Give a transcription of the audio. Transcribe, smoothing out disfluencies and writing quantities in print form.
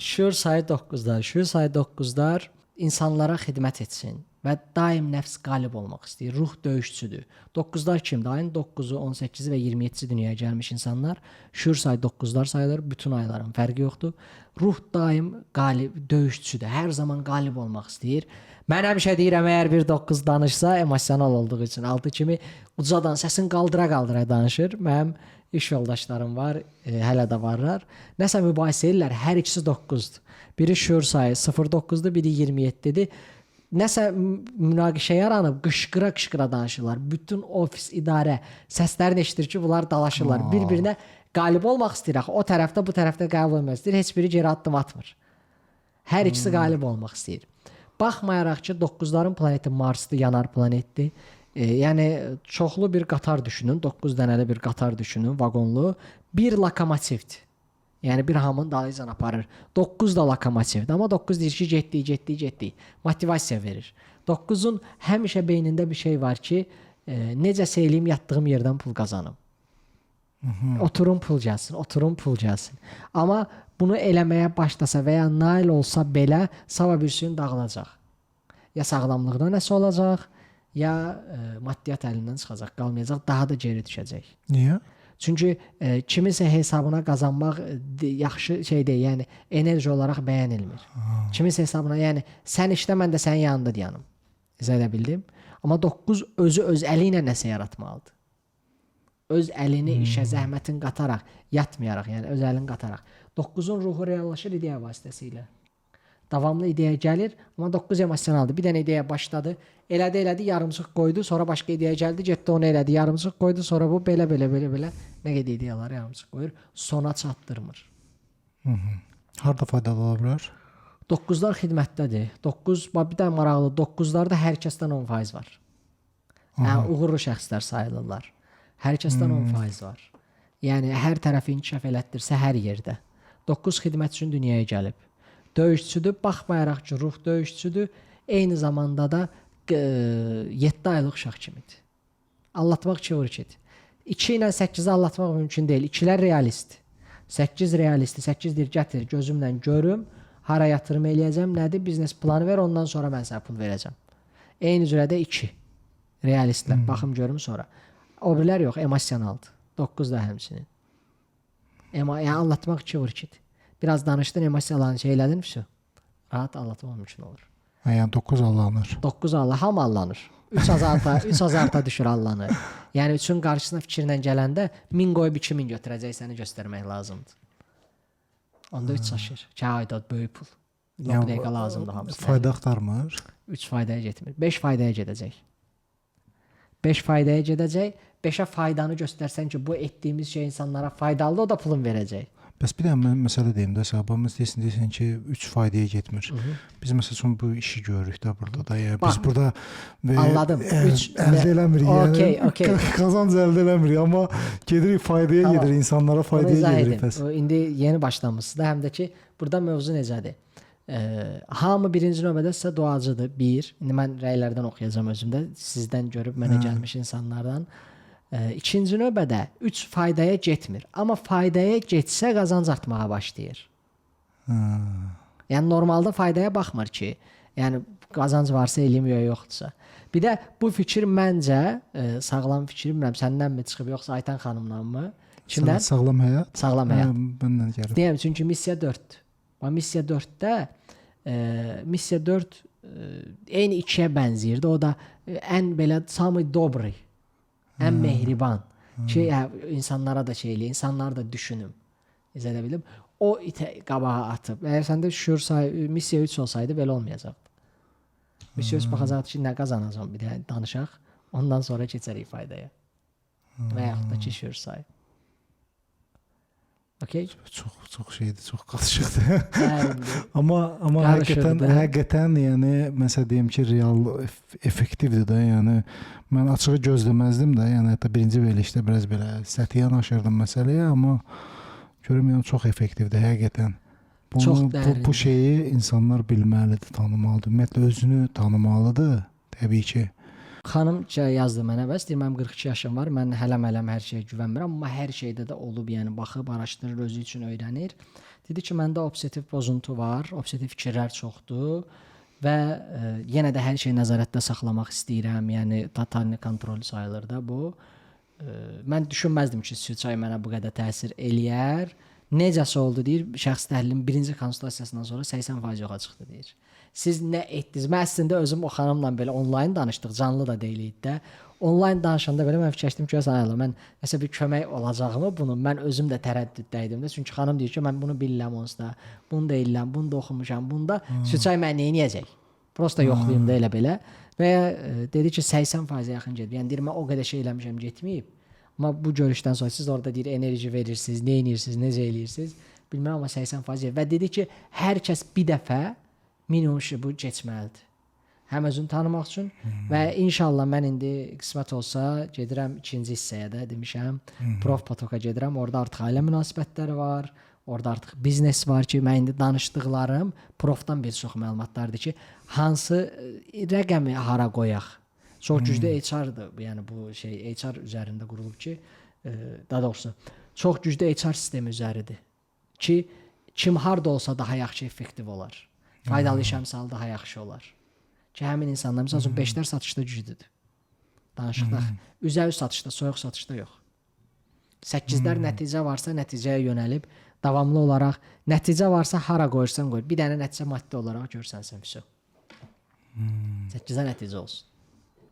Şuur sayı 9'lar. Şuur sayı 9'lar insanlara xidmət etsin və daim nəfs qalib olmaq istəyir. Ruh döyüşçüdür. 9'lar kimdir? Ayın 9'u, 18'i və 27'si dünyaya gəlmiş insanlar şuur sayı 9'lar sayılır. Bütün ayların fərqi yoxdur. Ruh daim qalib, döyüşçüdür. Hər zaman qalib olmaq istəyir. Mən həmişə deyirəm, əgər bir 9 danışsa, emosional olduğu üçün 6 kimi ucadan səsini qaldıra-qaldıra danışır. Mənim iş yoldaşlarım var, hələ də varlar. Nəsə mübahisə edirlər, hər ikisi 9'dur. Biri şuur sayı 0.9'dur, biri 27'dir. Nəsə münaqişə yaranıb, qışqıra-qışqıra danışırlar. Bütün ofis, idarə səslərini eşidir ki, bunlar dalaşırlar. Bir-birinə qalib olmaq istəyir. O tərəfdə, bu tərəfdə qalib olmaq istəyir. Heç biri geri addım atmır. Hər ikisi qalib olmaq istəyir. Baxmayaraq ki, 9'ların planeti Marsdır, yanar planetdir. Yəni çoxlu bir qatar düşünün, 9 dənəli bir qatar düşünün, vaqonlu. Bir lokomotivdir. Yəni bir hamının dalıycan aparır. 9 da lokomotivdir, amma 9 deyir ki, getdik. Motivasiya verir. 9'un həmişə beynində bir şey var ki, necəsə eləyim, yatdığım yerdən pul qazanım. Oturum pul gəlsin. Amma bunu eləməyə başlasa və ya nail olsa belə, sabah bir gün dağılacaq. Ya sağlamlıqda nəsə olacaq, ya maddiyyat əlindən çıxacaq, qalmayacaq, daha da geri düşəcək. Niyə? Çünki kiminsə hesabına qazanmaq yaxşı şey deyil, yəni enerji olaraq bəyənilmir. Kiminsə hesabına, yəni sən işlə, mən də sənin yanında dayanım. İzah edə bildim. Amma 9 özü öz əli ilə nəsə yaratmalıdır. Öz əlini işə, zəhmətin qataraq, yatmayaraq, yəni öz əlini qataraq. 9'un ruhu reallaşır ideya vasitəsilə. Davamlı ideya gəlir, amma 9 emosionaldır. Bir dənə ideya başladı, elədi, yarımçıq qoydu, sonra başqa ideya gəldi, getdi onu elədi, yarımçıq qoydu, sonra bu belə nə qədər ideyaları yarımçıq qoyur, sona çatdırmır. Harda faydalı ola bilər? 9'lar xidmətdədir. 9, bir də maraqlı, 9'larda hər kəsdən 10% var. Yəni uğurlu şəxslər sayılırlar. Hər kəsdən 10% var. Yəni hər tərəfi inkişaf elətdirsə hər yerdə. 9 xidmət üçün dünyaya gəlib. Döyüşçüdür, baxmayaraq ki, ruh döyüşçüdür, eyni zamanda da 7 aylıq uşaq kimidir. Allatmaq 2 vur 2-dir. 2 ilə 8'i allatmaq mümkün deyil. 2'lər realistdir. 8 realistdir. 8 deyir, gətir, gözümlə görüm, hara yatırım eləyəcəm, nədir, biznes planı ver, ondan sonra mən sənə pul verəcəm. Eyni cürədə 2 realistlər, baxım görüm sonra. O birilər yox, emosionaldır. 9 da həmçinin. Yəni anlatmaq 2 vur 2-dir. Biraz danışdın, emosiyalarını şey elədin mi? Rahat anlatmaq mümkün olur. Yəni 9 allanır. 9 Allah, hamı allanır. 3 azarta düşür allanır. Yəni 3'ün qarşısına fikirlə gələndə 1000 qoyub 2000 götürəcək, səni göstərmək lazımdır. Onda 3 aşır. Kağıda böyük pul. Bir dəqiqə lazımdır hamısı. Fayda axtarmır. 3 faydaya getmir. 5 faydaya gedəcək. 5 faydaya gedəcək. 5'ə faydanı göstərsən ki, bu etdiyimiz şey insanlara faydalıdır, o da pulun verəcək. Bəs bir də mən məsələ deyim də, səbəbimiz deyirsən ki, 3 faydaya getmir. Biz məsəl üçün bu işi görürük də burada da. Yəni biz burada anladım. Əldə eləmirik. Okay. Qazanc əldə eləmirik, amma gedirik faydaya gedir, insanlara faydaya gedir. İndi yeni başlamışsınız da, həm də ki, burada mövzu necədir? Hamı birinci növbədə sizə duacıdır. İndi mən rəylərdən oxuyacağım özümdə, sizdən görüb mənə gəlmiş insanlardan. İkinci növbədə 3 faydaya getmir. Amma faydaya getsə qazanc artmağa başlayır. Yəni normalda faydaya baxmır ki, yəni qazanc varsa eləyim yoxdursa. Bir də bu fikir məncə sağlam fikir, bilmirəm səndən mi çıxıb yoxsa Aytan xanımdan mı? Kimdən? Sağlam həyat. Sağlam həyat. Məndən gəlib. Deyəm, çünki missiya 4. Missiya 4-də missiya 4 eyni 2-yə bənzəyirdi. O da ən belə samı dobri, ən mehriban ki, insanlara da şey eləyir, insanlar da düşünüm. İzah edə bildim. O qabağa atıb. Əgər səndə şuur sayı missiya 3 olsaydı belə olmayacaqdı. Missiya 3 baxacaqdı ki, nə qazanacam, bir də danışaq. Ondan sonra keçərik faydaya. Və yaxud da ki, şuur sayı. Okay? Çox şeydir, çox qarışıqdır. Amma həqiqətən yəni məsəl deyim ki, real effektivdir də, yəni mən açığı gözləməzdim də, yəni hətta birinci verilişdə biraz belə səthi yanaşırdım məsələyə, amma görüm yəni çox effektivdir həqiqətən. Bu şeyi insanlar bilməlidir, tanımalıdır. Ümumiyyətlə özünü tanımalıdır, təbii ki. Xanım yazdı mənə, bəs deyir mənim 42 yaşım var, mən hələm hər şeyə güvənmirəm, amma hər şeydə də olub, yəni baxıb araşdırır, özü üçün öyrənir. Dedi ki, məndə obsessiv pozuntu var, obsessiv fikirlər çoxdur və yenə də hər şeyi nəzarətdə saxlamaq istəyirəm, yəni total kontrol sayılır da bu. Mən düşünməzdim ki, süd çayı mənə bu qədər təsir eləyər. Necəsə oldu deyir, şəxsi təhlilin birinci konsultasiyasından sonra 80% yoxa çıxdı deyir. Siz nə etdiniz? Mən əslində özüm o xanımla belə onlayn danışdıq, canlı da deyildi də. Onlayn danışanda belə mən fikirləşdim ki, mən nəsə bir kömək olacağımı bunu mən özüm də tərəddüddə idim də. Çünki xanım deyir ki, mən bunu bilirəm onsuz da, bunu da eləm, bunu da oxumuşam, bunda Südçay mən nə edəcək? Prosta yoxlayım da elə belə. Və dedi ki, 80% yaxın gedib. Yəni deyir mən o qədər şey eləmişəm, getməyib. Amma bu görüşdən sonra siz orada deyir enerji verirsiniz, nə edirsiniz, necə eləyirsiniz? Bilmirəm amma 80% və dedi ki, hər kəs bir dəfə minimum bu keçməlidir. Həm özünü tanımaq üçün və inşallah mən indi qismət olsa gedirəm ikinci hissəyə də demişəm. Prof Potoka gedirəm. Orada artıq ailə münasibətləri var. Orada artıq biznes var ki, mən indi danışdıqlarım profdan bir çox məlumatlardır ki, hansı rəqəmi hara qoyaq. Çox güclü HR-dır. Yəni bu şey HR üzərində qurulub ki, daha doğrusu çox güclü HR sistemi üzəridir ki, kim harda olsa daha yaxşı effektiv olar. Faydalı iş əmsalı daha yaxşı olar. Ki həmin insanlar məsəl üçün 5-lər satışda güclüdür. Danışıqda üzəri satışda, soyuq satışda yox. 8-lər nəticə varsa nəticəyə yönəlib davamlı olaraq nəticə varsa hara qoyursan qoy. Bir dənə nəticə maddi olaraq görsənsən vəsə. 8-ə nəticə olsun.